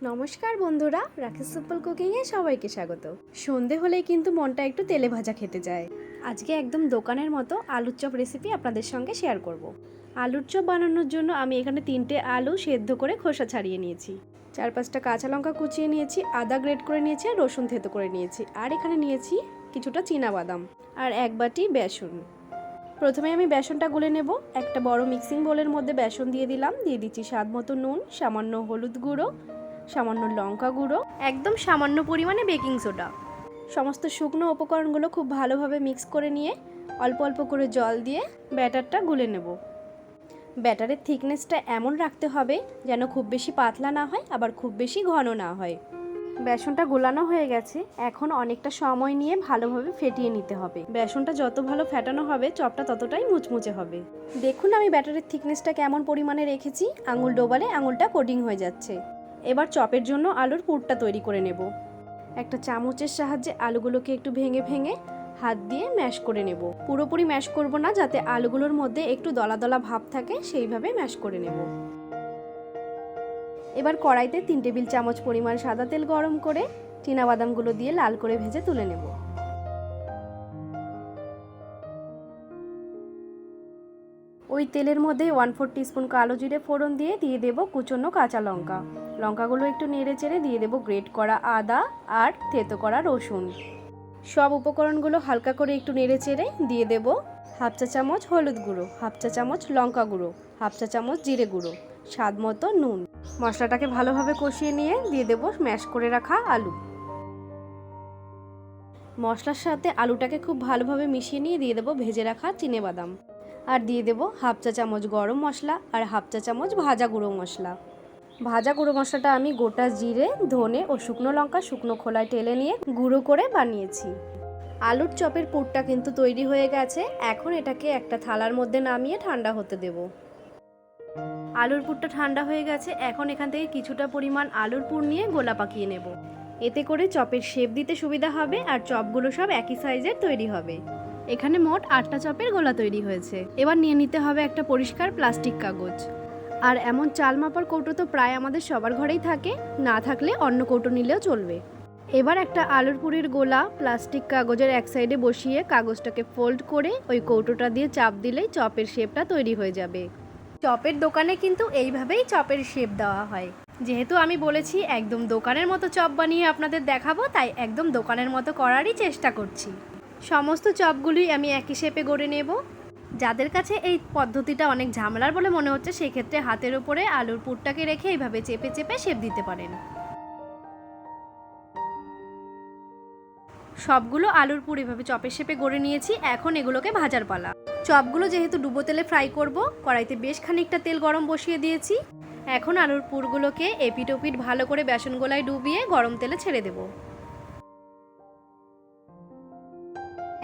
নমস্কার বন্ধুরা, রাখি সিম্পল কুকিংয়ে সবাইকে স্বাগত। সন্ধে হলেই কিন্তু মনটা একটু তেলে ভাজা খেতে যায়। আজকে একদম দোকানের মতো আলুর চপ রেসিপি আপনাদের সঙ্গে শেয়ার করব। আলুর চপ বানানোর জন্য আমি এখানে 3টে আলু সেদ্ধ করে খোসা ছাড়িয়ে নিয়েছি, 4-5টা কাঁচা লঙ্কা কুচিয়ে নিয়েছি, আদা গ্রেট করে নিয়েছি আর রসুন থেতো করে নিয়েছি, আর এখানে নিয়েছি কিছুটা চীনাবাদাম আর 1 বাটি বেসন। প্রথমে আমি বেসনটা গুলে নেব। একটা বড় মিক্সিং বোলের মধ্যে বেসন দিয়ে দিলাম, দিয়ে দিচ্ছি স্বাদ মতো নুন, সামান্য হলুদ গুঁড়ো, সামান্য লঙ্কা গুঁড়ো, একদম সামান্য পরিমাণে বেকিং সোডা। সমস্ত শুকনো উপকরণগুলো খুব ভালোভাবে মিক্স করে নিয়ে অল্প অল্প করে জল দিয়ে ব্যাটারটা গুলে নেব। ব্যাটারের থিকনেসটা এমন রাখতে হবে যেন খুব বেশি পাতলা না হয়, আবার খুব বেশি ঘন না হয়। বেসনটা গোলানো হয়ে গেছে, এখন অনেকটা সময় নিয়ে ভালোভাবে ফেটিয়ে নিতে হবে। বেসনটা যত ভালো ফেটানো হবে চপটা ততটাই মুচমুচে হবে। দেখুন আমি ব্যাটারের থিকনেসটা কেমন পরিমাণে রেখেছি, আঙুল ডোবালে আঙুলটা কোটিং হয়ে যাচ্ছে। এবার চপের জন্য আলুর পুরটা তৈরি করে নেব। একটা চামচের সাহায্যে আলুগুলোকে একটু ভেঙে ভেঙে হাত দিয়ে ম্যাশ করে নেব। পুরোপুরি ম্যাশ করব না, যাতে আলুগুলোর মধ্যে একটু দলা দলা ভাব থাকে, সেইভাবে ম্যাশ করে নেব। এবার কড়াইতে 3 টেবিল চামচ পরিমাণ সাদা তেল গরম করে চীনাবাদামগুলো দিয়ে লাল করে ভেজে তুলে নেব। ওই তেলের মধ্যে 1/4 টিস্পুন কালো জিরে ফোড়ন দিয়ে দেব কুচনো কাঁচা লঙ্কা। লঙ্কাগুলো একটু নেড়ে চেড়ে দিয়ে দেব গ্রেট করা আদা আর থেতো করা রসুন। সব উপকরণগুলো হালকা করে একটু নেড়ে চেড়ে দিয়ে দেব 1/2 চা চামচ হলুদ গুঁড়ো, 1/2 চা চামচ লঙ্কা গুঁড়ো, 1/2 চা চামচ জিরে গুঁড়ো, স্বাদ মতো নুন। মশলাটাকে ভালোভাবে কষিয়ে নিয়ে দিয়ে দেব ম্যাশ করে রাখা আলু। মশলার সাথে আলুটাকে খুব ভালোভাবে মিশিয়ে নিয়ে দিয়ে দেব ভেজে রাখা চিনেবাদাম, আর দিয়ে দেব 1/2 চা চামচ গরম মশলা আর 1/2 চা চামচ ভাজা গুঁড়ো মশলা। ভাজা গুঁড়ো মশলাটা আমি গোটা জিরে, ধনে ও শুকনো লঙ্কা শুকনো খোলায় টেলে নিয়ে গুঁড়ো করে বানিয়েছি। আলুর চপের পুরটা কিন্তু তৈরি হয়ে গেছে। এখন এটাকে একটা থালার মধ্যে নামিয়ে ঠান্ডা হতে দেব। আলুর পুরটা ঠান্ডা হয়ে গেছে, এখন এখান থেকে কিছুটা পরিমাণ আলুর পুর নিয়ে গোলা পাকিয়ে নেব। এতে করে চপের শেপ দিতে সুবিধা হবে আর চপগুলো সব একই সাইজের তৈরি হবে। এখানে মোট 8টা চপের গোলা তৈরি হয়েছে। এবার নিয়ে নিতে হবে একটা পরিষ্কার প্লাস্টিক কাগজ। আর এমন চাল মাপার কৌটো তো প্রায় আমাদের সবার ঘরেই থাকে, না থাকলে অন্য কৌটো নিলেও চলবে। এবার একটা আলুর পুরের গোলা প্লাস্টিক কাগজের এক সাইডে বসিয়ে কাগজটাকে ফোল্ড করে ওই কৌটোটা দিয়ে চাপ দিলেই চপের শেপটা তৈরি হয়ে যাবে। চপের দোকানে কিন্তু এইভাবেই চপের শেপ দেওয়া হয়। যেহেতু আমি বলেছি একদম দোকানের মতো চপ বানিয়ে আপনাদের দেখাবো, তাই একদম দোকানের মতো করারই চেষ্টা করছি। সমস্ত চপগুলি আমি একই শেপে গড়ে নেব। যাদের কাছে এই পদ্ধতিটা অনেক ঝামেলার বলে মনে হচ্ছে, সেই ক্ষেত্রে হাতের উপরে আলুর পুরটাকে রেখে এইভাবে চেপে চেপে শেপ দিতে পারেন। সবগুলো আলুর পুর এভাবে চপের শেপে গড়ে নিয়েছি। এখন এগুলোকে ভাজার পালা। চপগুলো যেহেতু ডুবো তেলে ফ্রাই করব, কড়াইতে বেশ খানিকটা তেল গরম বসিয়ে দিয়েছি। এখন আলুর পুরগুলোকে এপিট ওপিট ভালো করে বেসন গোলায় ডুবিয়ে গরম তেলে ছেড়ে দেব।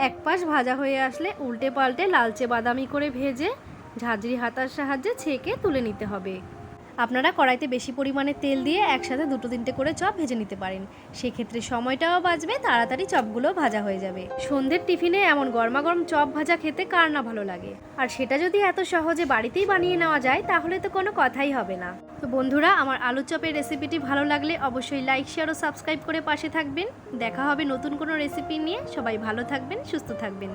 এক পাশ ভাজা হয়ে আসলে উল্টে পাল্টে লালচে বাদামি করে ভেজে ঝাঁঝরি হাতার সাহায্যে ছেঁকে তুলে নিতে হবে। আপনারা কড়াইতে বেশি পরিমাণে তেল দিয়ে একসাথে 2-3টে করে চপ ভেজে নিতে পারেন, সেক্ষেত্রে সময়টাও বাঁচবে, তাড়াতাড়ি চপগুলো ভাজা হয়ে যাবে। সন্ধ্যের টিফিনে এমন গরমাগরম চপ ভাজা খেতে কার না ভালো লাগে, আর সেটা যদি এত সহজে বাড়িতেই বানিয়ে নেওয়া যায় তাহলে তো কোনো কথাই হবে না। তো বন্ধুরা, আমার আলু চপের রেসিপিটি ভালো লাগলে অবশ্যই লাইক, শেয়ার ও সাবস্ক্রাইব করে পাশে থাকবেন। দেখা হবে নতুন কোনো রেসিপি নিয়ে। সবাই ভালো থাকবেন, সুস্থ থাকবেন।